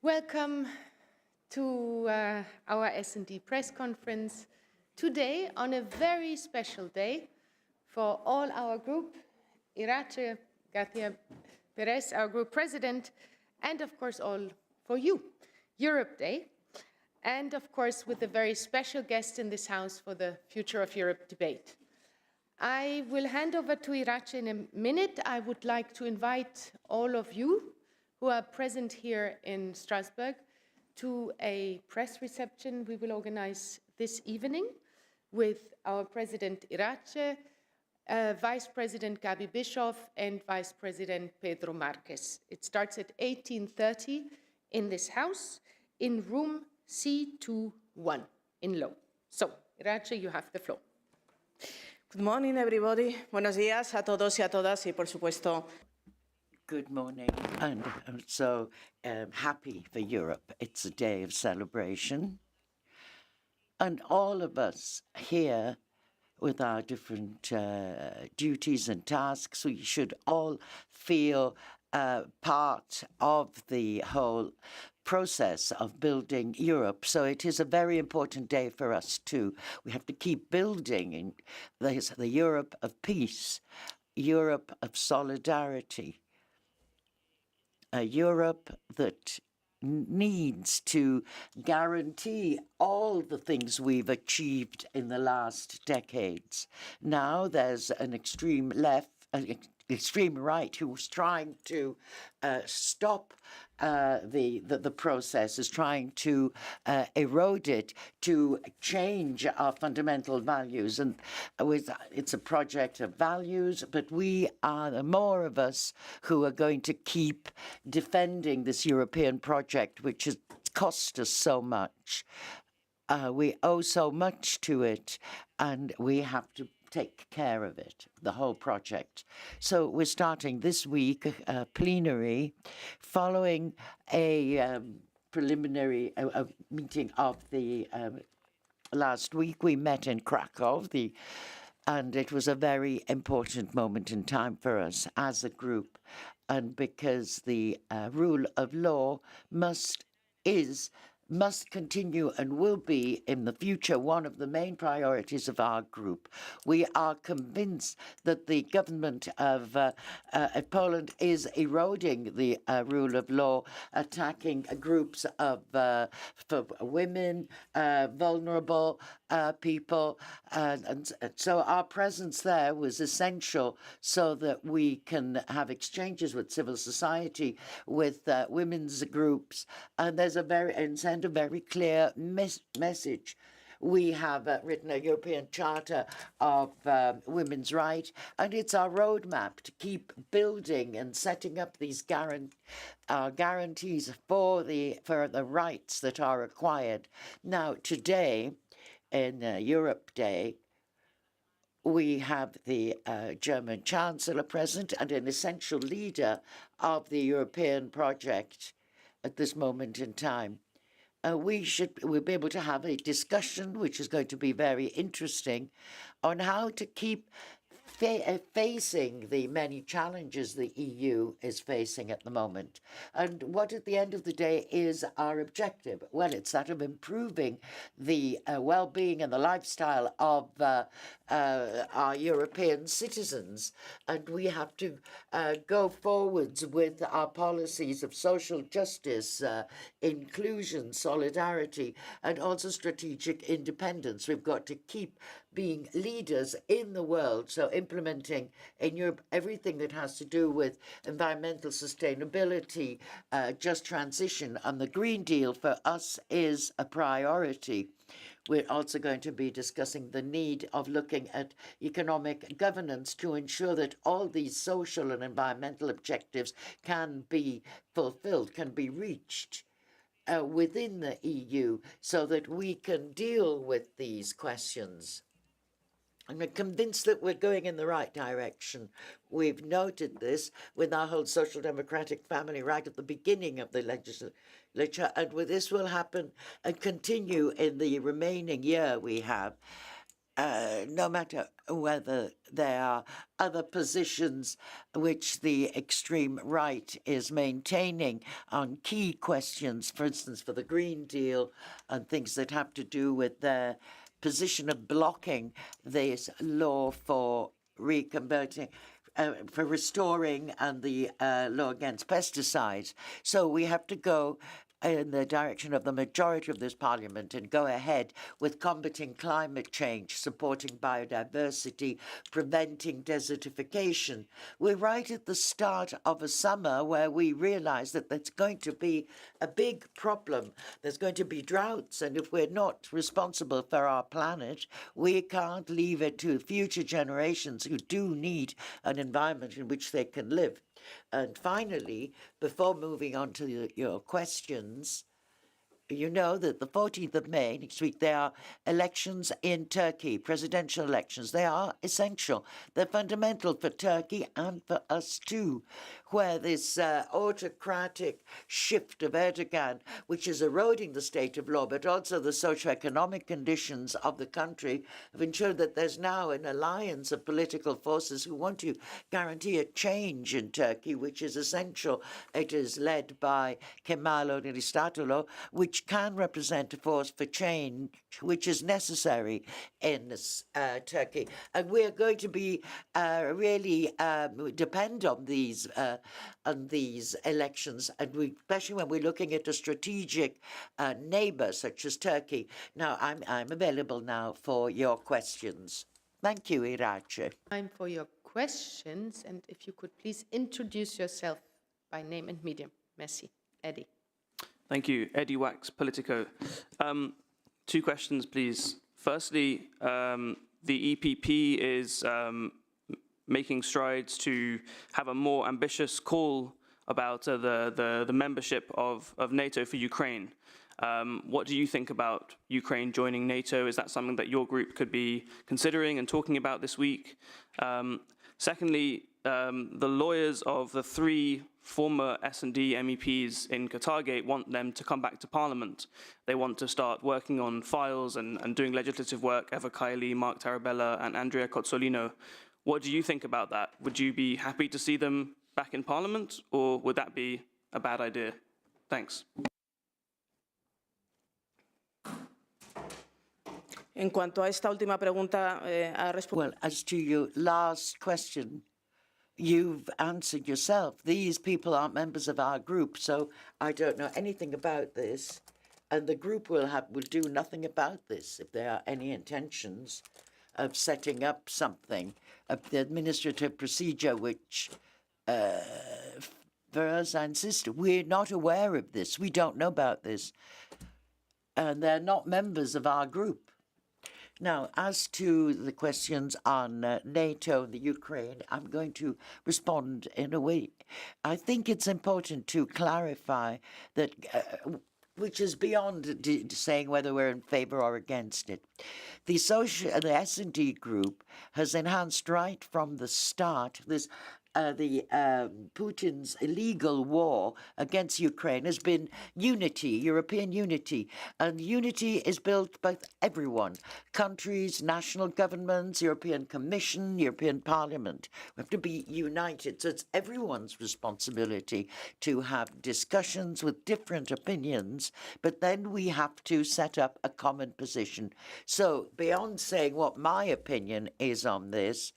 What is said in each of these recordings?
Welcome to our S&D press conference today on a very special day for all our group, Iratxe, García, Perez, our group president, and of course all for you, Europe Day, and of course with a very special guest in this house for the Future of Europe debate. I will hand over to Iratxe in a minute. I would like to invite all of you who are present here in Strasbourg to a press reception we will organize this evening with our President Iratxe, Vice President Gabi Bischoff, and Vice President Pedro Marques. It starts at 18:30 in this house in room C21 in Low. So, Iratxe, you have the floor. Good morning, everybody. Buenos días a todos y a todas, y por supuesto. Good morning, and I'm so happy for Europe. It's a day of celebration. And all of us here, with our different duties and tasks, we should all feel part of the whole process of building Europe. So it is a very important day for us too. We have to keep building the Europe of peace, Europe of solidarity, a Europe that needs to guarantee all the things we've achieved in the last decades. Now there's an extreme left, an extreme right who's trying to stop the process, is trying to erode it, to change our fundamental values. And it's a project of values, but we are the more of us who are going to keep defending this European project, which has cost us so much. We owe so much to it, and we have to take care of it, the whole project. So we're starting this week a plenary following a preliminary meeting of the last week. We met in Krakow, and it was a very important moment in time for us as a group, and because the rule of law must continue and will be in the future one of the main priorities of our group. We are convinced that the government of Poland is eroding the rule of law, attacking groups of for women, vulnerable people, and so our presence there was essential so that we can have exchanges with civil society, with women's groups, and send a very clear message. We have written a European Charter of Women's Rights, and it's our roadmap to keep building and setting up these guarantees for the rights that are required. Now, today, in Europe Day, we have the German Chancellor present and an essential leader of the European project at this moment in time. We'll be able to have a discussion, which is going to be very interesting, on how to keep facing the many challenges the EU is facing at the moment. And what at the end of the day is our objective? Well, it's that of improving the well-being and the lifestyle of our European citizens. And we have to go forwards with our policies of social justice, inclusion, solidarity, and also strategic independence. We've got to keep being leaders in the world, so implementing in Europe everything that has to do with environmental sustainability, just transition, and the Green Deal for us is a priority. We're also going to be discussing the need of looking at economic governance to ensure that all these social and environmental objectives can be fulfilled, can be reached within the EU, so that we can deal with these questions. I'm convinced that we're going in the right direction. We've noted this with our whole social democratic family right at the beginning of the legislature, and this will happen and continue in the remaining year we have. no matter whether there are other positions which the extreme right is maintaining on key questions, for instance, for the Green Deal and things that have to do with their position of blocking this law for reconverting, for restoring and the law against pesticides. So we have to go in the direction of the majority of this parliament and go ahead with combating climate change, supporting biodiversity, preventing desertification. We're right at the start of a summer where we realize that there's going to be a big problem. There's going to be droughts, and if we're not responsible for our planet, we can't leave it to future generations who do need an environment in which they can live. And finally, before moving on to your questions, you know that the 14th of May, next week, there are elections in Turkey, presidential elections. They are essential. They're fundamental for Turkey and for us too, where this autocratic shift of Erdogan, which is eroding the state of law, but also the socioeconomic conditions of the country, have ensured that there's now an alliance of political forces who want to guarantee a change in Turkey, which is essential. It is led by Kemal Kılıçdaroğlu, which can represent a force for change, which is necessary in Turkey. And we're going to be really depend on these elections, and especially when we're looking at a strategic neighbor such as Turkey. Now, I'm available now for your questions. Thank you, Iratxe. Time for your questions, and if you could please introduce yourself by name and medium. Merci. Eddie. Thank you. Eddie Wax, Politico. 2 questions, please. Firstly, the EPP is making strides to have a more ambitious call about the membership of NATO for Ukraine. What do you think about Ukraine joining NATO? Is that something that your group could be considering and talking about this week? Secondly, the lawyers of the 3 former S&D MEPs in Qatargate want them to come back to Parliament. They want to start working on files and doing legislative work, Eva Kaili, Mark Tarabella, and Andrea Cozzolino. What do you think about that? Would you be happy to see them back in Parliament, or would that be a bad idea? Thanks. En cuanto a esta última pregunta, Well, as to your last question, you've answered yourself. These people aren't members of our group, so I don't know anything about this. And the group will do nothing about this if there are any intentions of setting up something, the administrative procedure, which, for us, I insist, we're not aware of this. We don't know about this. And they're not members of our group. Now, as to the questions on NATO and the Ukraine, I'm going to respond in a way. I think it's important to clarify that, which is beyond saying whether we're in favor or against it. The S&D group has enhanced right from the start this. Putin's illegal war against Ukraine has been unity, European unity. And unity is built by everyone, countries, national governments, European Commission, European Parliament. We have to be united. So it's everyone's responsibility to have discussions with different opinions, but then we have to set up a common position. So beyond saying what my opinion is on this,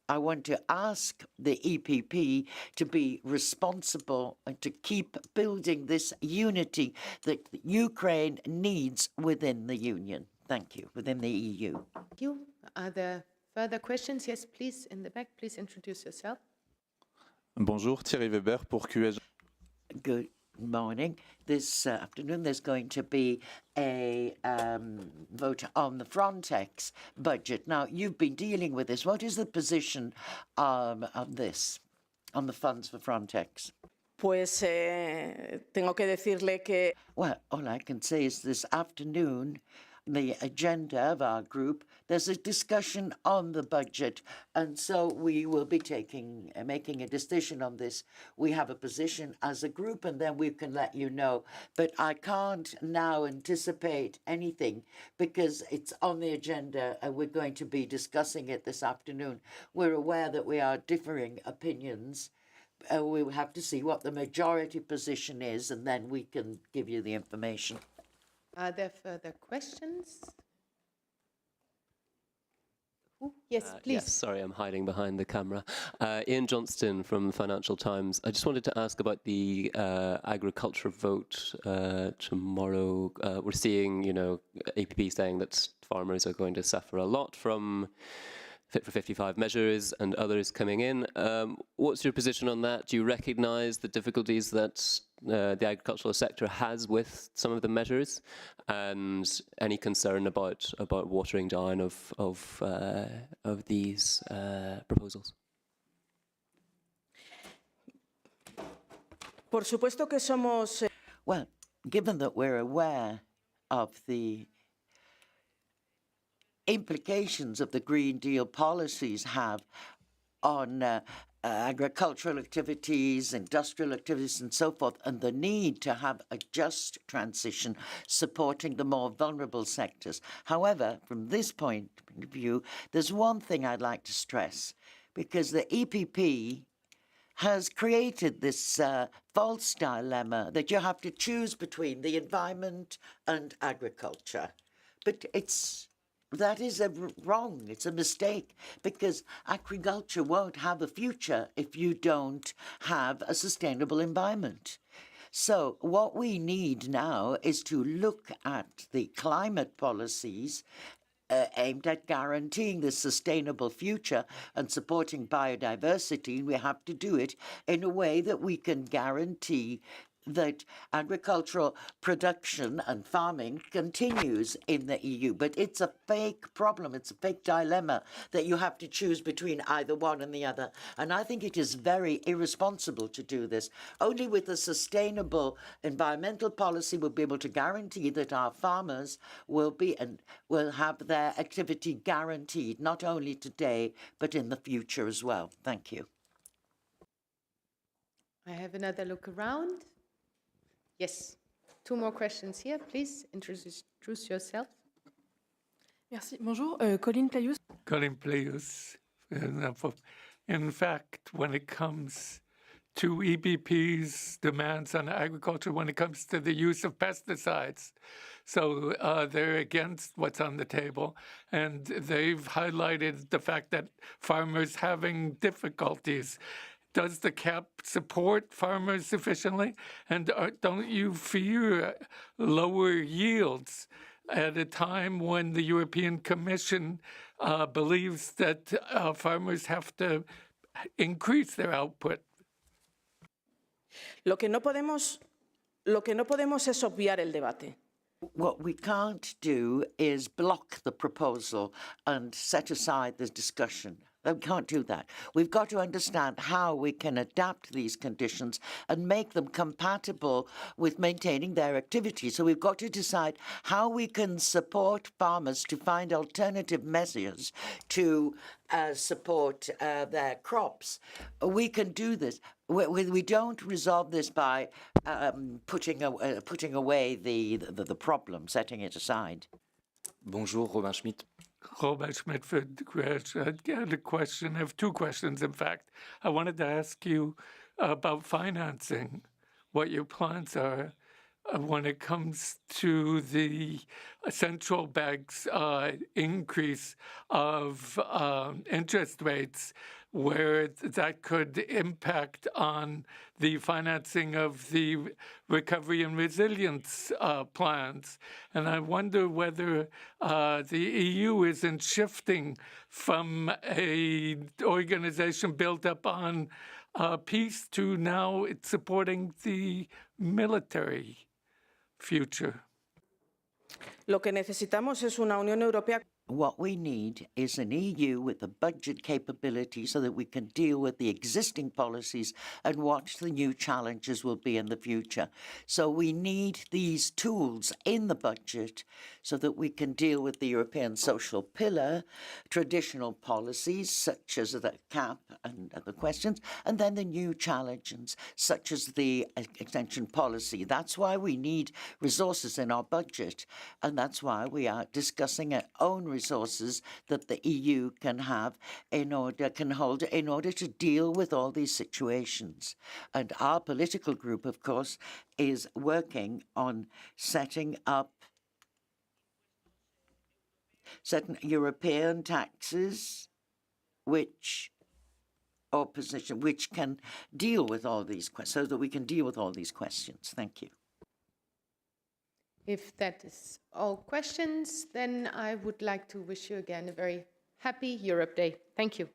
I want to ask the EPP to be responsible and to keep building this unity that Ukraine needs within the Union. Thank you, within the EU. Thank you. Are there further questions? Yes, please, in the back, please introduce yourself. Bonjour, Thierry Weber pour QS. Good morning. This afternoon there's going to be a vote on the Frontex budget. Now, you've been dealing with this. What is the position on this, on the funds for Frontex? Pues tengo que decirle que... Well, all I can say is this afternoon the agenda of our group, there's a discussion on the budget, and so we will be making a decision on this. We have a position as a group, and then we can let you know. But I can't now anticipate anything because it's on the agenda, and we're going to be discussing it this afternoon. We're aware that we are differing opinions. We will have to see what the majority position is, and then we can give you the information. Are there further questions? Yes, please. Yes, sorry, I'm hiding behind the camera. Ian Johnston from the Financial Times. I just wanted to ask about the agriculture vote tomorrow. We're seeing, APP saying that farmers are going to suffer a lot from Fit for 55 measures and others coming in. What's your position on that? Do you recognise the difficulties that the agricultural sector has with some of the measures, and any concern about watering down of these proposals? Por supuesto que somos. Well, given that we're aware of the implications of the Green Deal policies have on agricultural activities, industrial activities, and so forth, and the need to have a just transition supporting the more vulnerable sectors. However, from this point of view, there's one thing I'd like to stress, because the EPP has created this false dilemma that you have to choose between the environment and agriculture. But that is wrong. It's a mistake, because agriculture won't have a future if you don't have a sustainable environment. So what we need now is to look at the climate policies aimed at guaranteeing the sustainable future and supporting biodiversity. We have to do it in a way that we can guarantee that agricultural production and farming continues in the EU. But it's a fake problem. It's a fake dilemma that you have to choose between either one and the other. And I think it is very irresponsible to do this. Only with a sustainable environmental policy we'll be able to guarantee that our farmers will have their activity guaranteed, not only today, but in the future as well. Thank you. I have another look around. Yes, 2 more questions here. Please introduce yourself. Merci. Bonjour, Colline Playus. Colin Playus. In fact, when it comes to EPP's demands on agriculture, when it comes to the use of pesticides, so they're against what's on the table, and they've highlighted the fact that farmers having difficulties. Does the cap support farmers sufficiently? And don't you fear lower yields at a time when the European Commission believes that farmers have to increase their output? Lo que no podemos es obviar el debate. What we can't do is block the proposal and set aside the discussion. We can't do that. We've got to understand how we can adapt these conditions and make them compatible with maintaining their activity. So we've got to decide how we can support farmers to find alternative measures to support their crops. We can do this. We don't resolve this by putting away the problem, setting it aside. Bonjour, Robin Schmidt. Robin Schmidt for I had a question. I have 2 questions, in fact. I wanted to ask you about financing, what your plans are when it comes to the central bank's increase of interest rates, where that could impact on the financing of the recovery and resilience plans. And I wonder whether the EU isn't shifting from an organization built up on peace to now it's supporting the military future. Lo que necesitamos es una Unión Europea. What we need is an EU with the budget capability so that we can deal with the existing policies and what the new challenges will be in the future. So we need these tools in the budget so that we can deal with the European social pillar, traditional policies such as the cap and other questions, and then the new challenges such as the extension policy. That's why we need resources in our budget, and that's why we are discussing our own resources that the EU can have in order to deal with all these situations. And our political group, of course, is working on setting up certain European taxes which can deal with all these questions, so that we can deal with all these questions. Thank you. If that is all questions, then I would like to wish you again a very happy Europe Day. Thank you.